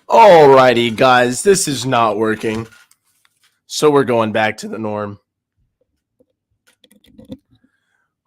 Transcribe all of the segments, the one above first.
Alrighty, guys, this is not working. So we're going back to the norm.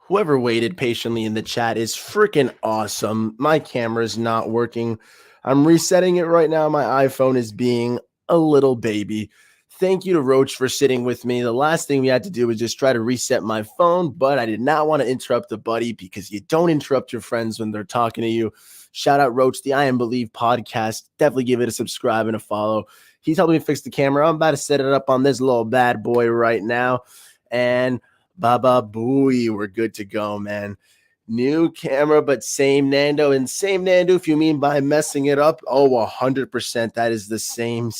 Whoever waited patiently in the chat is freaking awesome. My camera is not working. I'm resetting it right now. My iPhone is being a little baby. Thank you to Roach for sitting with me. The last thing we had to do was just try to reset my phone, but I did not want to interrupt the buddy because you don't interrupt your friends when they're talking to you. Shout out Roach, the I Am Believe podcast. Definitely give it a subscribe and a follow. He's helping me fix the camera. I'm about to set it up on this little bad boy right now. And Baba Booey, we're good to go, man. New camera, but same Nando. And same Nando, if you mean by messing it up, 100%. That is the same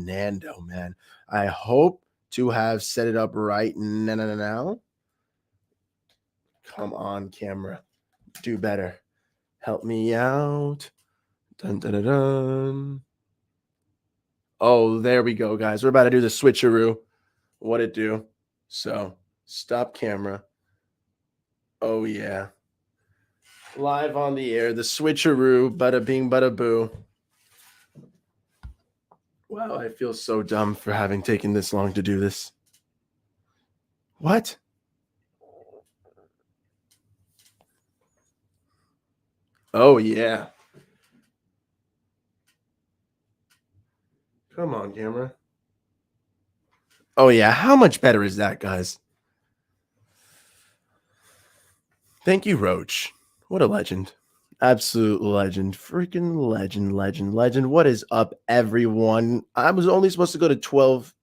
Nando, man. I hope to have set it up right now. Come on, camera. Do better. Help me out. Dun, dun, dun, dun. Oh, there we go, guys. We're about to do the switcheroo. What it do? So, stop camera. Oh, yeah. Live on the air, the switcheroo, bada bing, bada boo. Wow, I feel so dumb for having taken this long to do this. What? Oh, yeah. Come on, camera. Oh, yeah. How much better is that, guys? Thank you, Roach. What a legend. Absolute legend. Freaking legend. What is up, everyone? I was only supposed to go to 12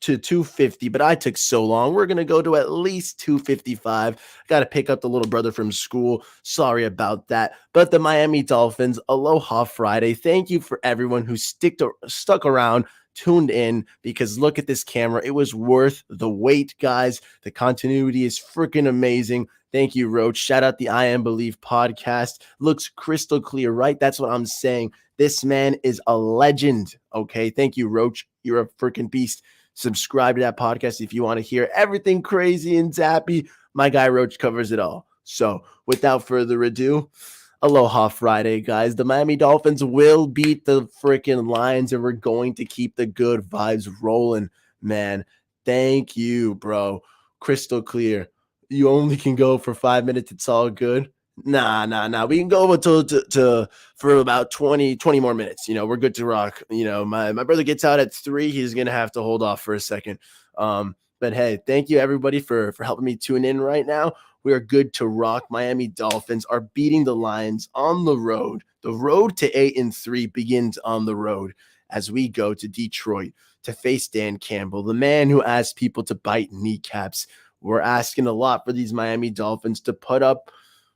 to 250, but I took so long. We're going to go to at least 255. Got to pick up the little brother from school. Sorry about that. But the Miami Dolphins, Aloha Friday. Thank you for everyone who stuck around, tuned in, because look at this camera. It was worth the wait, guys. The continuity is freaking amazing. Thank you, Roach. Shout out the I Am Believe podcast. Looks crystal clear, right? That's what I'm saying. This man is a legend. Okay. Thank you, Roach. You're a freaking beast. Subscribe to that podcast if you want to hear everything crazy and zappy. My guy Roach covers it all. So without further ado, Aloha Friday, guys. The Miami Dolphins will beat the freaking Lions, and we're going to keep the good vibes rolling, man. Thank you, bro. Crystal clear. You only can go for 5 minutes. It's all good. Nah. We can go for about 20 more minutes. We're good to rock. My brother gets out at 3. He's going to have to hold off for a second. But hey, thank you everybody for helping me tune in right now. We are good to rock. Miami Dolphins are beating the Lions on the road. The road to 8-3 begins on the road as we go to Detroit to face Dan Campbell, the man who asked people to bite kneecaps. We're asking a lot for these Miami Dolphins to put up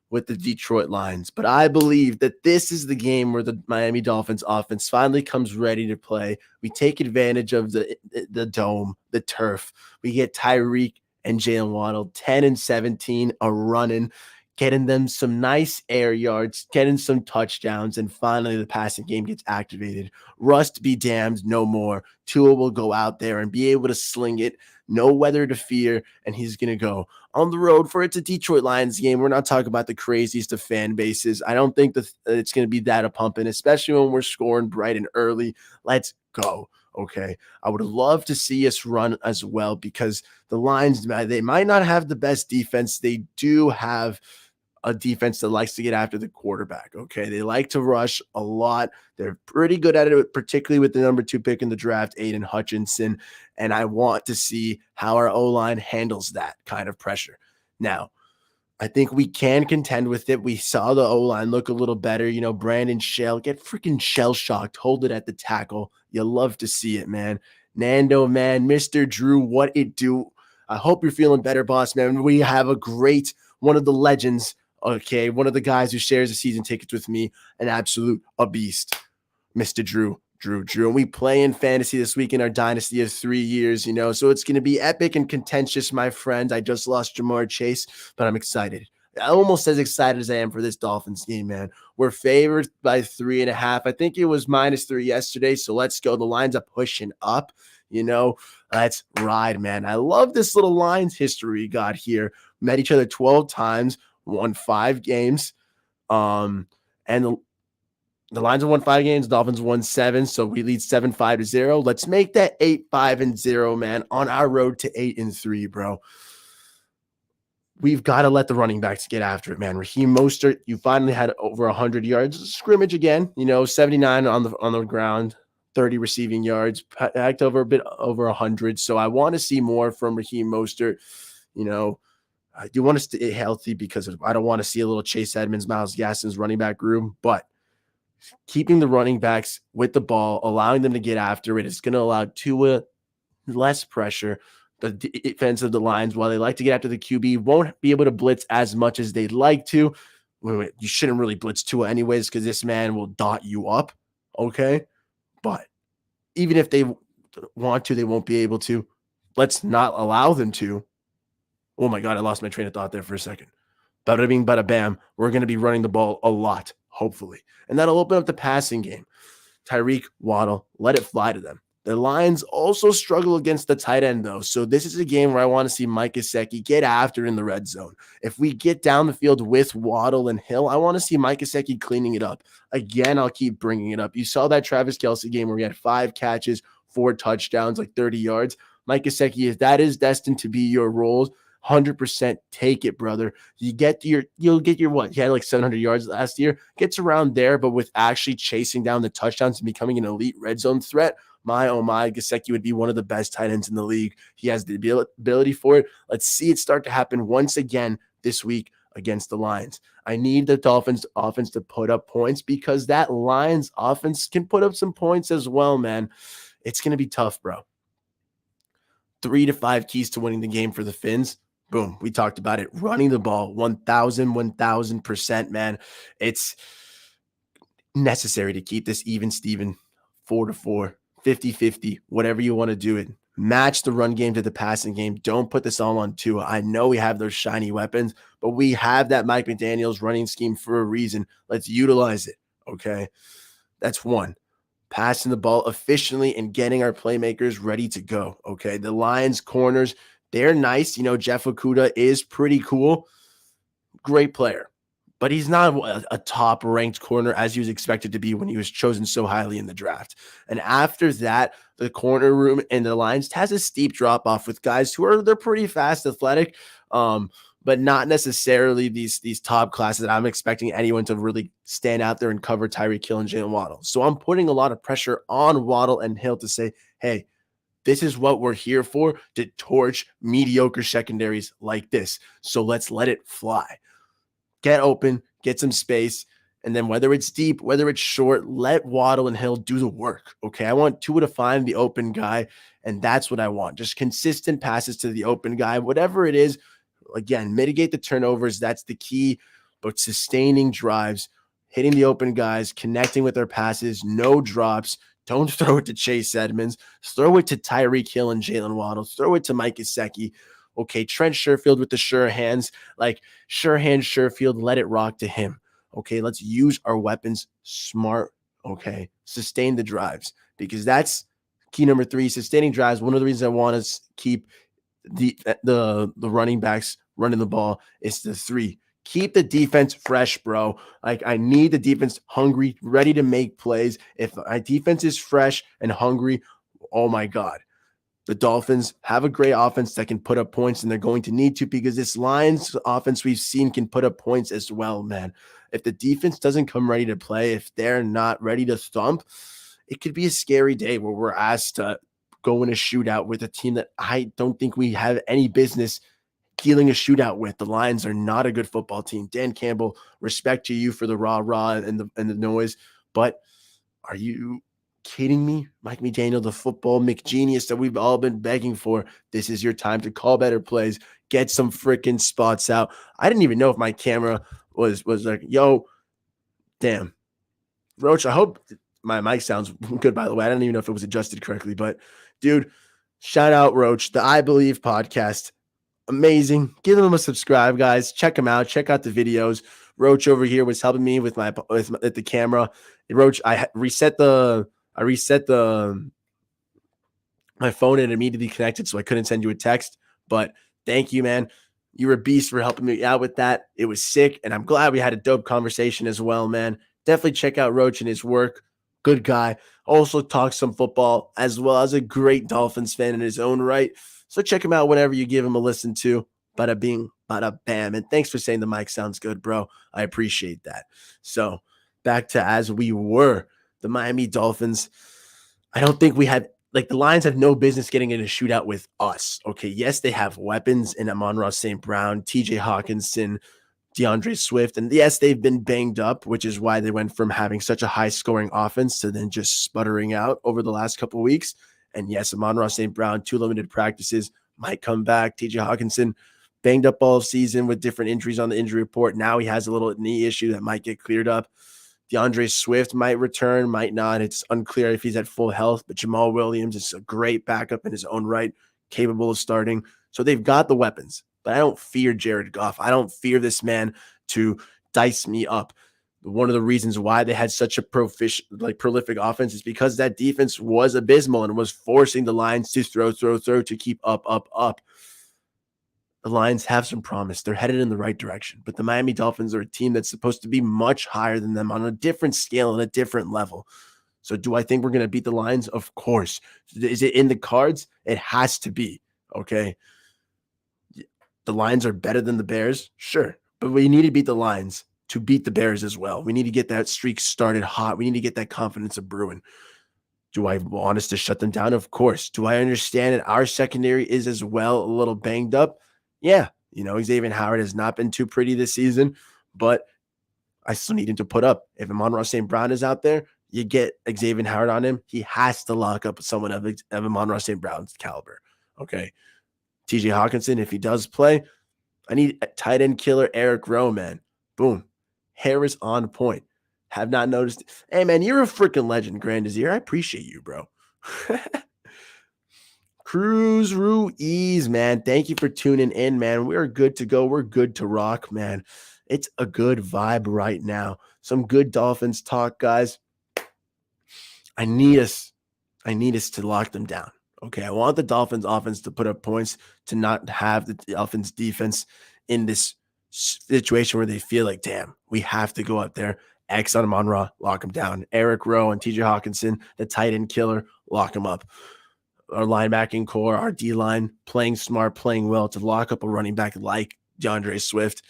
with the Detroit Lions. But I believe that this is the game where the Miami Dolphins offense finally comes ready to play. We take advantage of the dome, the turf. We get Tyreek and Jalen Waddle 10-17 a running, getting them some nice air yards, getting some touchdowns, and finally the passing game gets activated. Rust be damned, no more. Tua will go out there and be able to sling it. No weather to fear, and he's going to go on the road for it's a Detroit Lions game. We're not talking about the craziest of fan bases. I don't think that it's going to be that a pumping, especially when we're scoring bright and early. Let's go. Okay. I would love to see us run as well because the Lions, they might not have the best defense. They do have a defense that likes to get after the quarterback. Okay. They like to rush a lot. They're pretty good at it, particularly with the number 2 pick in the draft, Aiden Hutchinson. And I want to see how our O-line handles that kind of pressure. Now, I think we can contend with it. We saw the O-line look a little better. Brandon Shell get freaking shell-shocked, hold it at the tackle. You love to see it, man. Nando, man, Mr. Drew, what it do? I hope you're feeling better, boss, man. We have one of the legends, okay, one of the guys who shares the season tickets with me, a beast, Mr. Drew. And we play in fantasy this week in our dynasty of 3 years, so it's going to be epic and contentious, my friend. I just lost Jamar Chase, but I'm excited. Almost as excited as I am for this Dolphins game, man. We're favored by 3.5. I think it was -3 yesterday, so let's go. The lines are pushing up, Let's ride, man. I love this little Lions history we got here. Met each other 12 times, won 5 games, and The Lions have won 5 games. Dolphins won 7, so we lead 7-5-0. Let's make that 8-5-0, man, on our road to 8-3, bro. We've got to let the running backs get after it, man. Raheem Mostert, you finally had over 100 yards. Scrimmage again, 79 on the ground, 30 receiving yards, packed over a bit over 100. So I want to see more from Raheem Mostert. I do want to stay healthy because I don't want to see a little Chase Edmonds, Myles Gaskin's running back room, but keeping the running backs with the ball, allowing them to get after it is going to allow Tua less pressure. The defense of the Lions, while they like to get after the QB, won't be able to blitz as much as they'd like to. You shouldn't really blitz Tua anyways because this man will dot you up, okay? But even if they want to, they won't be able to. Let's not allow them to. Oh my God, I lost my train of thought there for a second. Bada bing, bada bam. We're going to be running the ball a lot, hopefully. And that'll open up the passing game. Tyreek, Waddle, let it fly to them. The Lions also struggle against the tight end, though. So this is a game where I want to see Mike Gesicki get after in the red zone. If we get down the field with Waddle and Hill, I want to see Mike Gesicki cleaning it up. Again, I'll keep bringing it up. You saw that Travis Kelce game where he had 5 catches, 4 touchdowns, like 30 yards. Mike Gesicki, if that is destined to be your role, 100% take it, brother. You'll get your what? He had like 700 yards last year. Gets around there, but with actually chasing down the touchdowns and becoming an elite red zone threat, my, oh my, Gesicki would be one of the best tight ends in the league. He has the ability for it. Let's see it start to happen once again this week against the Lions. I need the Dolphins offense to put up points because that Lions offense can put up some points as well, man. It's going to be tough, bro. 3 to 5 keys to winning the game for the Fins. Boom. We talked about it. Running the ball, 1000%, man. It's necessary to keep this even, Steven, 4-4. 50-50, whatever you want to do it. Match the run game to the passing game. Don't put this all on Tua. I know we have those shiny weapons, but we have that Mike McDaniel's running scheme for a reason. Let's utilize it, okay? That's one. Passing the ball efficiently and getting our playmakers ready to go, okay? The Lions corners, they're nice. Jeff Okudah is pretty cool. Great player. But he's not a top-ranked corner as he was expected to be when he was chosen so highly in the draft. And after that, the corner room and the Lions has a steep drop-off with guys they're pretty fast, athletic, but not necessarily these top classes that I'm expecting anyone to really stand out there and cover Tyreek Hill and Jalen Waddle. So I'm putting a lot of pressure on Waddle and Hill to say, hey, this is what we're here for, to torch mediocre secondaries like this. So let's let it fly. Get open, get some space, and then whether it's deep, whether it's short, let Waddle and Hill do the work, okay? I want Tua to find the open guy, and that's what I want. Just consistent passes to the open guy, whatever it is. Again, mitigate the turnovers. That's the key, but sustaining drives, hitting the open guys, connecting with their passes, no drops. Don't throw it to Chase Edmonds. Throw it to Tyreek Hill and Jalen Waddle. Throw it to Mike Gesicki. Okay, Trent Sherfield with the sure hands, like sure hand Sherfield, let it rock to him. Okay, let's use our weapons smart. Okay, sustain the drives because that's key number 3. Sustaining drives. One of the reasons I want to keep the running backs running the ball is the 3. Keep the defense fresh, bro. Like I need the defense hungry, ready to make plays. If my defense is fresh and hungry, oh my God. The Dolphins have a great offense that can put up points, and they're going to need to because this Lions offense we've seen can put up points as well, man. If the defense doesn't come ready to play, if they're not ready to thump, it could be a scary day where we're asked to go in a shootout with a team that I don't think we have any business dealing a shootout with. The Lions are not a good football team. Dan Campbell, respect to you for the rah-rah and the noise, but are you kidding me? Mike McDaniel, the football McGenius that we've all been begging for. This is your time to call better plays, get some freaking spots out. I didn't even know if my camera was like, yo, damn. Roach, I hope my mic sounds good, by the way. I don't even know if it was adjusted correctly, but dude, shout out Roach, the I Believe podcast. Amazing. Give them a subscribe, guys. Check them out. Check out the videos. Roach over here was helping me with the camera. Roach, I reset my phone and immediately connected, so I couldn't send you a text. But thank you, man. You were a beast for helping me out with that. It was sick, and I'm glad we had a dope conversation as well, man. definitely check out Roach and his work. Good guy. Also talks some football as well as a great Dolphins fan in his own right. So check him out whenever you give him a listen to. Bada bing, bada bam. And thanks for saying the mic sounds good, bro. I appreciate that. So back to as we were, the Miami Dolphins. I don't think we had, like, the Lions have no business getting in a shootout with us. Okay, yes, they have weapons in Amon-Ra St. Brown, TJ Hawkinson, DeAndre Swift, and yes, they've been banged up, which is why they went from having such a high scoring offense to then just sputtering out over the last couple of weeks. And yes, Amon-Ra St. Brown, 2 limited practices, might come back. TJ Hawkinson banged up all season with different injuries on the injury report. Now he has a little knee issue that might get cleared up. DeAndre Swift might return, might not. It's unclear if he's at full health, but Jamal Williams is a great backup in his own right, capable of starting. So they've got the weapons, but I don't fear Jared Goff. I don't fear this man to dice me up. One of the reasons why they had such a prolific offense is because that defense was abysmal and was forcing the Lions to throw to keep up. The Lions have some promise. They're headed in the right direction, but the Miami Dolphins are a team that's supposed to be much higher than them on a different scale and a different level. So do I think we're going to beat the Lions? Of course. Is it in the cards? It has to be. Okay. The Lions are better than the Bears. Sure. But we need to beat the Lions to beat the Bears as well. We need to get that streak started hot. We need to get that confidence of brewing. Do I want us to shut them down? Of course. Do I understand that our secondary is as well a little banged up? Yeah. Xavier Howard has not been too pretty this season, but I still need him to put up. If Amon-Ra St. Brown is out there, you get Xavier Howard on him. He has to lock up someone of Amon-Ra St. Brown's caliber. Okay. TJ Hawkinson, if he does play, I need a tight end killer, Eric Rowe, man. Boom. Hair is on point. Have not noticed. Hey, man, you're a freaking legend, Grand Azir. I appreciate you, bro. Cruz Ruiz, man. Thank you for tuning in, man. We're good to go. We're good to rock, man. It's a good vibe right now. Some good Dolphins talk, guys. I need us to lock them down. Okay, I want the Dolphins offense to put up points, to not have the Dolphins defense in this situation where they feel like, damn, we have to go out there, X on Amon-Ra, lock him down. Eric Rowe and TJ Hawkinson, the tight end killer, lock him up. Our linebacking core, our D-line, playing smart, playing well to lock up a running back like DeAndre Swift.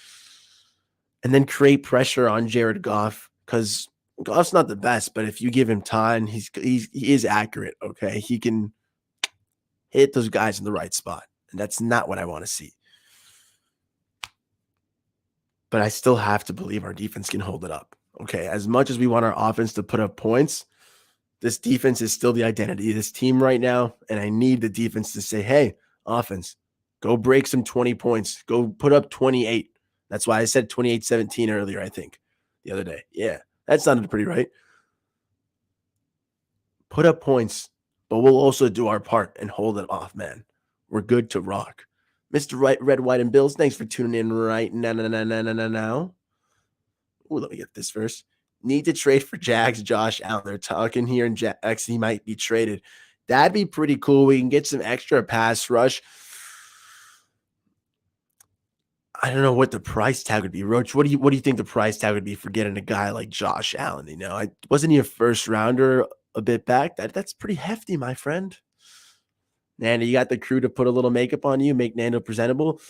And then create pressure on Jared Goff, because Goff's not the best, but if you give him time, he is accurate, okay? He can hit those guys in the right spot, and that's not what I want to see. But I still have to believe our defense can hold it up, okay? As much as we want our offense to put up points, this defense is still the identity of this team right now, and I need the defense to say, hey, offense, go break some 20 points. Go put up 28. That's why I said 28-17 earlier, I think, the other day. Yeah, that sounded pretty right. Put up points, but we'll also do our part and hold it off, man. We're good to rock. Mr. Red, White, and Bills, thanks for tuning in right now. Ooh, let me get this first. Need to trade for Jags, Josh Allen. They're talking here, and Jags, he might be traded. That'd be pretty cool. We can get some extra pass rush. I don't know what the price tag would be. Roach, what do you think the price tag would be for getting a guy like Josh Allen? Wasn't he a first rounder a bit back? That's pretty hefty, my friend. Nando, you got the crew to put a little makeup on you, make Nando presentable.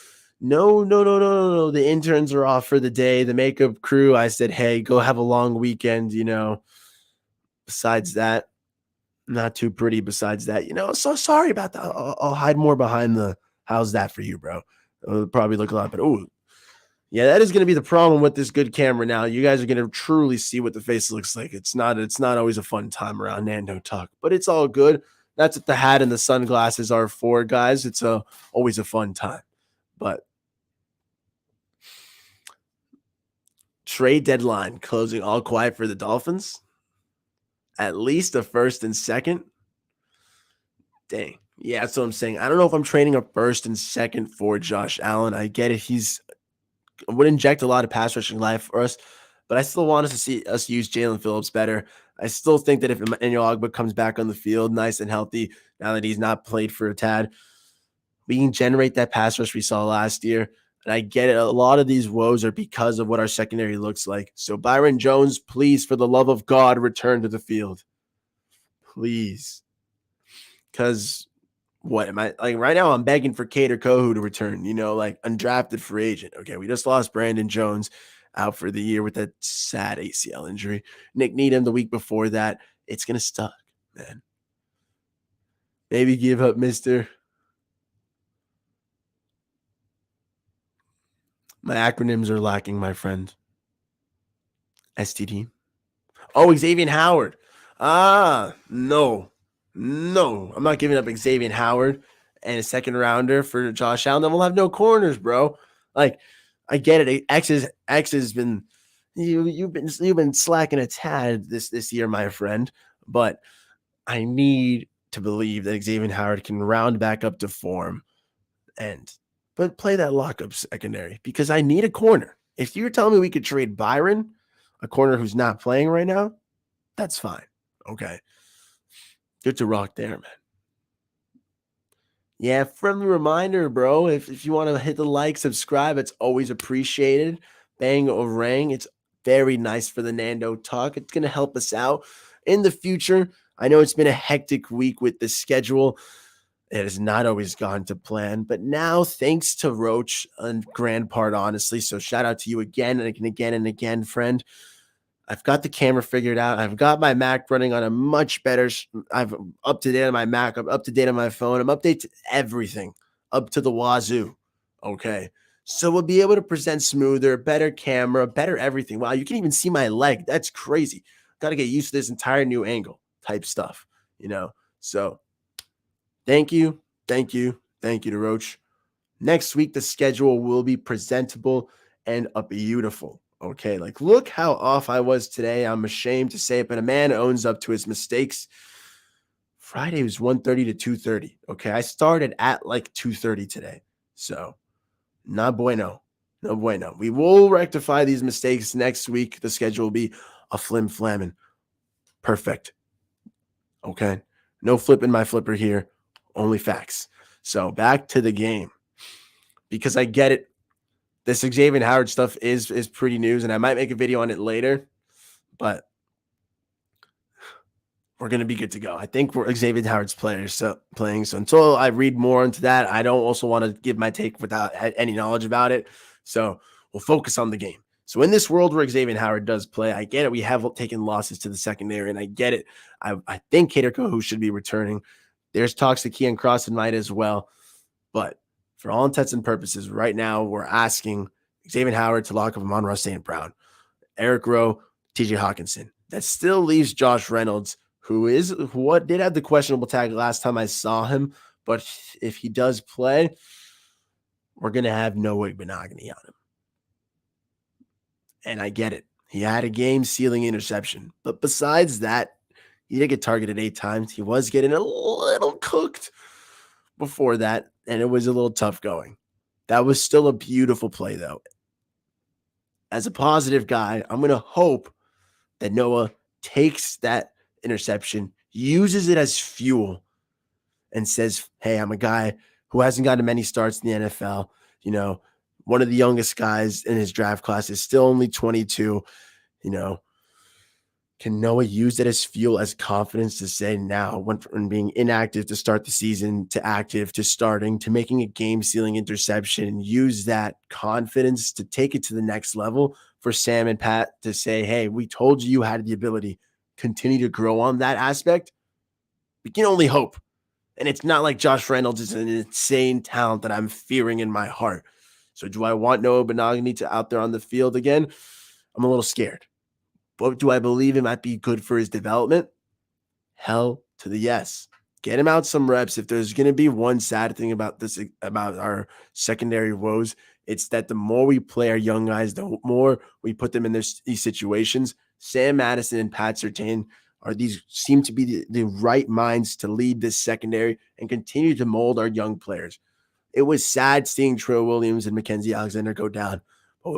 No. The interns are off for the day. The makeup crew, I said, hey, go have a long weekend, Besides that, not too pretty besides that, So sorry about that. I'll hide more behind the, how's that for you, bro? It'll probably look a lot better. Oh, yeah, that is going to be the problem with this good camera now. You guys are going to truly see what the face looks like. It's not always a fun time around Nando Talk, but it's all good. That's what the hat and the sunglasses are for, guys. It's always a fun time. But trade deadline closing all quiet for the Dolphins. At least a first and second. Dang. Yeah, that's what I'm saying. I don't know if I'm trading a first and second for Josh Allen. I get it. Would inject a lot of pass rushing life for us, but I still want us to see us use Jalen Phillips better. I still think that if Emmanuel Ogbah comes back on the field nice and healthy, now that he's not played for a tad, we can generate that pass rush we saw last year. And I get it. A lot of these woes are because of what our secondary looks like. So Byron Jones, please, for the love of God, return to the field. Please. Because what am I like right now? I'm begging for Cater Kohu to return, like undrafted free agent. Okay. We just lost Brandon Jones out for the year with that sad ACL injury. Nick Needham the week before that. It's going to suck, man. Maybe give up Mr. My acronyms are lacking, my friend. STD. Oh, Xavier Howard. No. No. I'm not giving up Xavier Howard and a second rounder for Josh Allen. Then we'll have no corners, bro. Like, I get it. X has been you've been slacking a tad this year, my friend. But I need to believe that Xavier Howard can round back up to form but play that lockup secondary because I need a corner. If you're telling me we could trade Byron, a corner who's not playing right now, that's fine. Okay. Good to rock there, man. Yeah, friendly reminder, bro. If you want to hit the like, subscribe, it's always appreciated. Bang or rang. It's very nice for the Nando talk. It's going to help us out in the future. I know it's been a hectic week with the schedule. It has not always gone to plan, but now thanks to Roach and grand part, honestly. So shout out to you again and again and again, friend. I've got the camera figured out. I've got my Mac running on a much better. I've up to date on my Mac. I'm up to date on my phone. I'm updated to everything, up to the wazoo. Okay, so we'll be able to present smoother, better camera, better everything. Wow, you can even see my leg. That's crazy. Got to get used to this entire new angle type stuff. So thank you, thank you, thank you to Roach. Next week the schedule will be presentable and beautiful. Okay, like look how off I was today. I'm ashamed to say it, but a man owns up to his mistakes. Friday was 1:30 to 2:30. Okay, I started at like 2:30 today. So, not bueno. No bueno. We will rectify these mistakes next week. The schedule will be a flim-flamming. Perfect. Okay, no flipping my flipper here. Only facts. So, back to the game. Because I get it. This Xavier Howard stuff is pretty news, and I might make a video on it later, but we're going to be good to go. I think we're Xavier Howard's playing. So until I read more into that, I don't also want to give my take without any knowledge about it. So we'll focus on the game. So in this world where Xavier Howard does play, I get it. We have taken losses to the secondary, and I get it. I think Cater Kohu should be returning. There's talks that Keon Crossen might as well, but for all intents and purposes, right now we're asking Xavier Howard to lock up Amon-Ra St. Brown, Eric Rowe, TJ Hawkinson. That still leaves Josh Reynolds, who did have the questionable tag last time I saw him, but if he does play, we're going to have no Igbenogany on him. And I get it. He had a game-sealing interception. But besides that, he did get targeted 8 times. He was getting a little cooked before that, and it was a little tough going. That was still a beautiful play, though. As a positive guy, I'm going to hope that Noah takes that interception, uses it as fuel, and says, hey, I'm a guy who hasn't gotten many starts in the NFL. One of the youngest guys in his draft class is still only 22. Can Noah use that as fuel, as confidence to say now, went from being inactive to start the season to active to starting to making a game-sealing interception, and use that confidence to take it to the next level for Sam and Pat to say, hey, we told you had the ability, continue to grow on that aspect? We can only hope. And it's not like Josh Reynolds is an insane talent that I'm fearing in my heart. So do I want Noah Benogany to out there on the field again? I'm a little scared. But do I believe it might be good for his development? Hell to the yes. Get him out some reps. If there's going to be one sad thing about our secondary woes, it's that the more we play our young guys, the more we put them in these situations. Sam Madison and Pat Surtain seem to be the right minds to lead this secondary and continue to mold our young players. It was sad seeing Trill Williams and Mackenzie Alexander go down.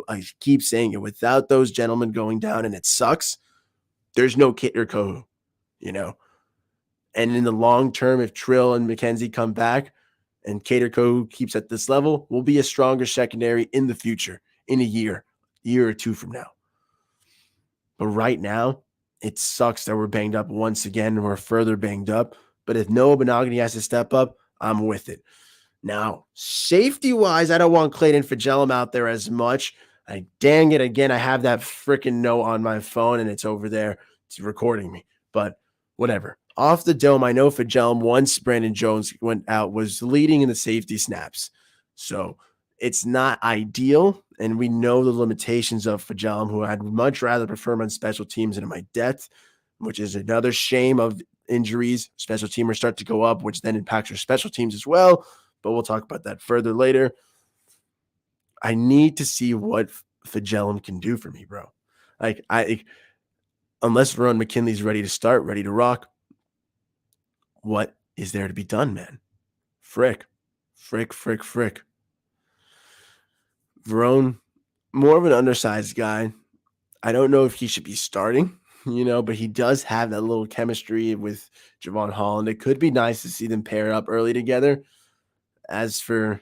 I keep saying it, without those gentlemen going down, and it sucks, there's no Cater Kohu, And in the long term, if Trill and McKenzie come back and Cater Co keeps at this level, we'll be a stronger secondary in the future, in a year or two from now. But right now, it sucks that we're banged up once again and we're further banged up. But if Noah Benogany has to step up, I'm with it. Now, safety wise, I don't want Clayton Fitzgerald out there as much. Dang it again. I have that freaking note on my phone and it's over there. It's recording me. But whatever. Off the dome, I know Fitzgerald, once Brandon Jones went out, was leading in the safety snaps. So it's not ideal. And we know the limitations of Fitzgerald, who I'd much rather prefer him on special teams than in my depth, which is another shame of injuries. Special teamers start to go up, which then impacts your special teams as well. But we'll talk about that further later. I need to see what Fitzgerald can do for me, bro. Unless Verone McKinley's ready to start, ready to rock, what is there to be done, man? Frick. Verone, more of an undersized guy. I don't know if he should be starting, but he does have that little chemistry with Javon Holland. It could be nice to see them pair up early together. As for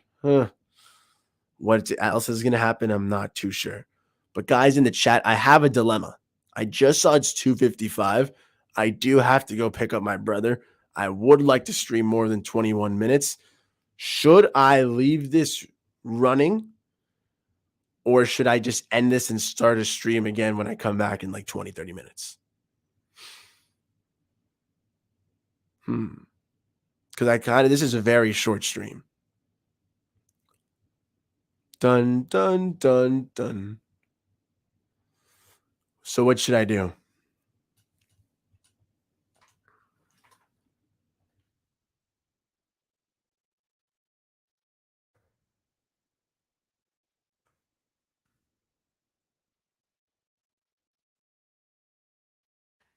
what else is going to happen, I'm not too sure. But guys in the chat, I have a dilemma. I just saw it's 2:55. I do have to go pick up my brother. I would like to stream more than 21 minutes. Should I leave this running, or should I just end this and start a stream again when I come back in like 20, 30 minutes? Because this is a very short stream. Dun, dun, dun, dun. So what should I do?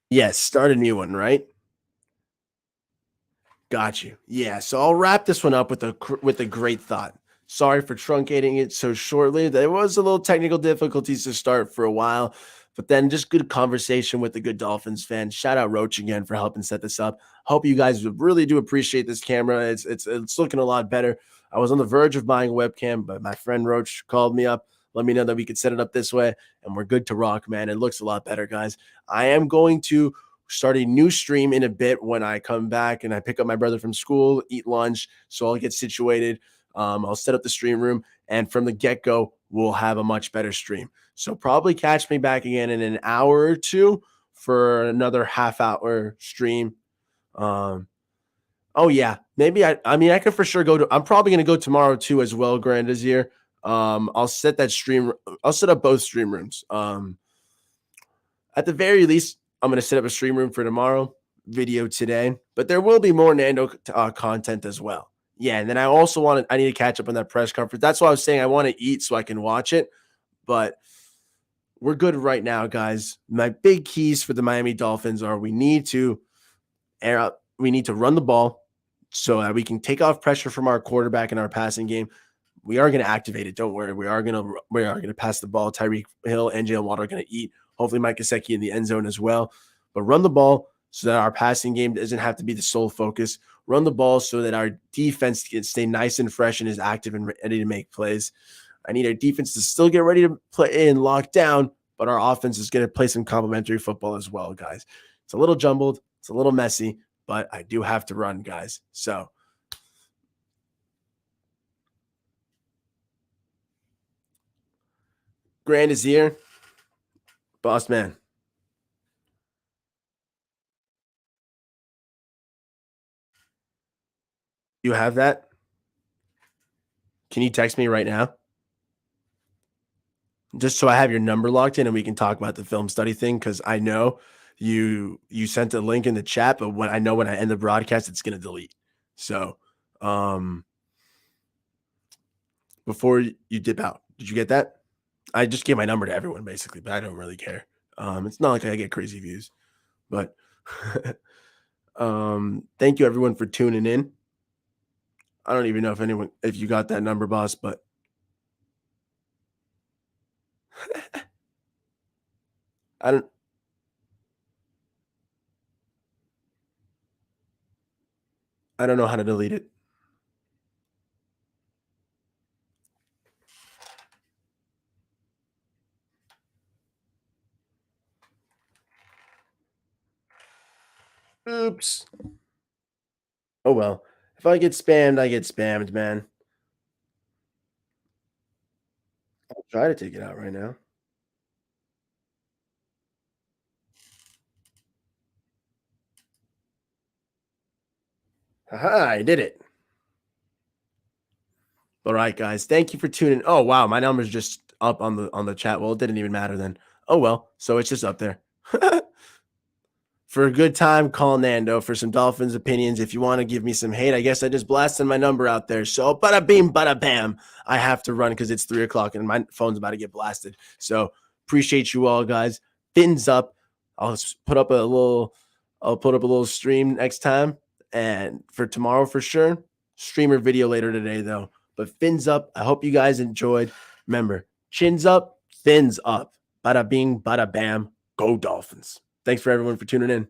Yes, start a new one, right? Got you. Yeah, so I'll wrap this one up with a great thought. Sorry for truncating it so shortly. There was a little technical difficulties to start for a while, but then just good conversation with the good Dolphins fan. Shout out Roach again for helping set this up. Hope you guys really do appreciate this camera. It's looking a lot better. I was on the verge of buying a webcam, but my friend Roach called me up, let me know that we could set it up this way, and we're good to rock, man. It looks a lot better, guys. I am going to start a new stream in a bit when I come back and I pick up my brother from school, eat lunch. So I'll get situated. I'll set up the stream room, and from the get-go, we'll have a much better stream. So probably catch me back again in an hour or two for another half-hour stream. Oh yeah, maybe I could for sure go to. I'm probably gonna go tomorrow too as well. Grand Azir. I'll set that stream. I'll set up both stream rooms. At the very least, I'm going to set up a stream room for tomorrow, video today, but there will be more Nando content as well. Yeah, and then I need to catch up on that press conference. That's why I was saying I want to eat so I can watch it, but we're good right now, guys. My big keys for the Miami Dolphins are we need to run the ball so that we can take off pressure from our quarterback in our passing game. We are going to activate it. Don't worry. We are going to pass the ball. Tyreek Hill and Jalen Waddle are going to eat. Hopefully Mike Gesicki in the end zone as well. But run the ball so that our passing game doesn't have to be the sole focus. Run the ball so that our defense can stay nice and fresh and is active and ready to make plays. I need our defense to still get ready to play and lock down, but our offense is going to play some complementary football as well, guys. It's a little jumbled. It's a little messy, but I do have to run, guys. So Grand is here. Boss man. You have that? Can you text me right now? Just so I have your number locked in and we can talk about the film study thing, because I know you sent a link in the chat, but when I end the broadcast, it's gonna delete. So before you dip out, did you get that? I just gave my number to everyone basically, but I don't really care. It's not like I get crazy views, but thank you everyone for tuning in. I don't even know if you got that number, boss, but I don't know how to delete it. Oops. Oh well. If I get spammed, I get spammed, man. I'll try to take it out right now. Haha, I did it. All right, guys. Thank you for tuning. Oh wow, my number's just up on the chat. Well, it didn't even matter then. Oh well, so it's just up there. For a good time, call Nando for some Dolphins opinions. If you want to give me some hate, I guess I just blasted my number out there. So bada beam, bada bam. I have to run because it's 3 o'clock and my phone's about to get blasted. So appreciate you all, guys. Fins up. I'll put up a little. I'll put up a little stream next time, and for tomorrow for sure. Streamer video later today though. But fins up. I hope you guys enjoyed. Remember, chins up, fins up. Bada bing, bada bam. Go Dolphins. Thanks for everyone for tuning in.